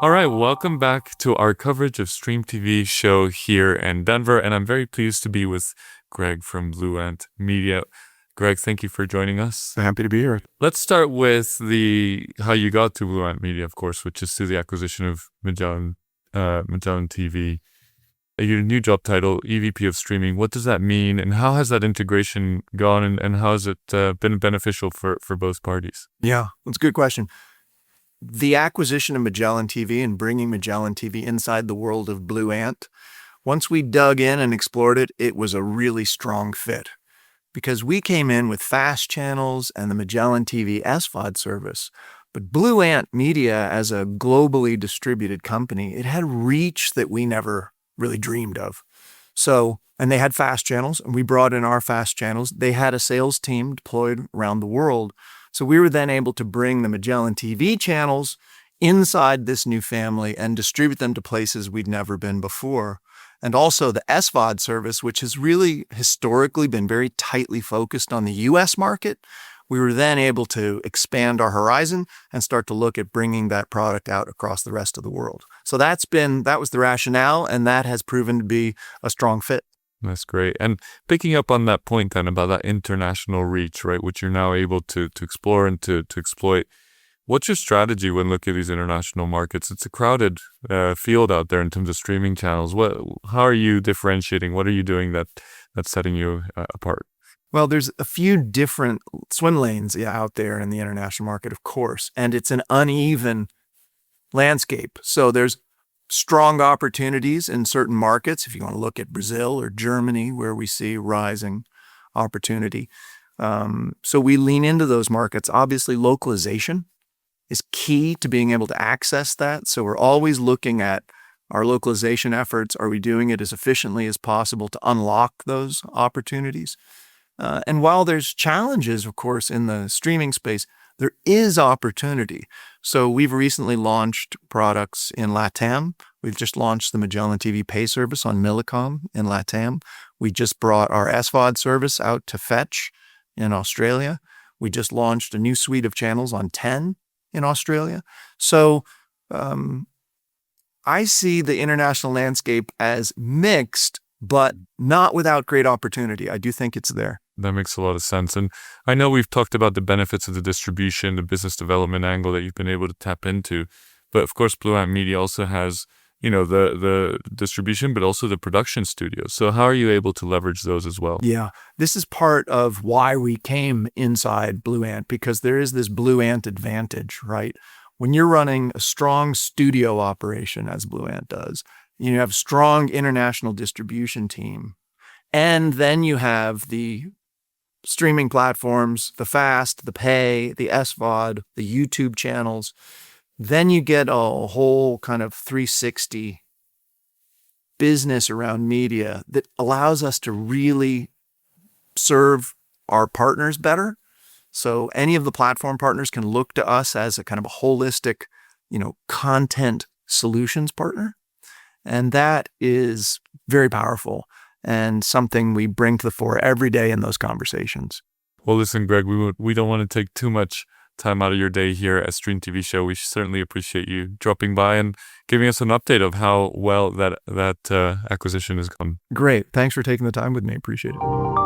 All right, welcome back to our coverage of StreamTV show here in Denver, and I'm very pleased to be with Greg from Blue Ant Media. Greg, thank you for joining us. Happy to be here. Let's start with how you got to Blue Ant Media, of course, which is through the acquisition of MagellanTV. Your new job title, EVP of Streaming. What does that mean, and how has that integration gone, and how has it been beneficial for both parties? Yeah, that's a good question. The acquisition of MagellanTV and bringing MagellanTV inside the world of Blue Ant, once we dug in and explored it, it was a really strong fit. Because we came in with fast channels and the MagellanTV SVOD service. But Blue Ant Media, as a globally distributed company, it had reach that we never really dreamed of. And they had fast channels, and we brought in our fast channels. They had a sales team deployed around the world. So we were then able to bring the MagellanTV channels inside this new family and distribute them to places we'd never been before. And also the SVOD service, which has really historically been very tightly focused on the US market. We were then able to expand our horizon and start to look at bringing that product out across the rest of the world. So that was the rationale, and that has proven to be a strong fit. That's great. And picking up on that point then about that international reach, right, which you're now able to explore and to exploit, what's your strategy when looking at these international markets? It's a crowded field out there in terms of streaming channels. How are you differentiating? What are you doing that's setting you apart? Well, there's a few different swim lanes out there in the international market, of course, and it's an uneven landscape. So there's strong opportunities in certain markets. If you want to look at Brazil or Germany, where we see rising opportunity. So we lean into those markets. Obviously, localization is key to being able to access that. So we're always looking at our localization efforts. Are we doing it as efficiently as possible to unlock those opportunities? And while there's challenges, of course, in the streaming space, there is opportunity. So we've recently launched products in LATAM. We've just launched the MagellanTV Pay service on Millicom in LATAM. We just brought our SVOD service out to Fetch in Australia. We just launched a new suite of channels on 10 in Australia. So I see the international landscape as mixed, but not without great opportunity. I do think it's there. That makes a lot of sense. And I know we've talked about the benefits of the distribution, the business development angle that you've been able to tap into. But of course, Blue Ant Media also has, the distribution, but also the production studio. So how are you able to leverage those as well? Yeah, this is part of why we came inside Blue Ant, because there is this Blue Ant advantage, right? When you're running a strong studio operation, as Blue Ant does, you have a strong international distribution team, and then you have the streaming platforms, the FAST, the Pay, the SVOD, the YouTube channels. Then you get a whole kind of 360 business around media that allows us to really serve our partners better. So any of the platform partners can look to us as a kind of a holistic, content solutions partner. And that is very powerful and something we bring to the fore every day in those conversations. Well, listen, Greg, we don't want to take too much time out of your day here at StreamTV Show. We certainly appreciate you dropping by and giving us an update of how well that acquisition has gone. Great. Thanks for taking the time with me. Appreciate it.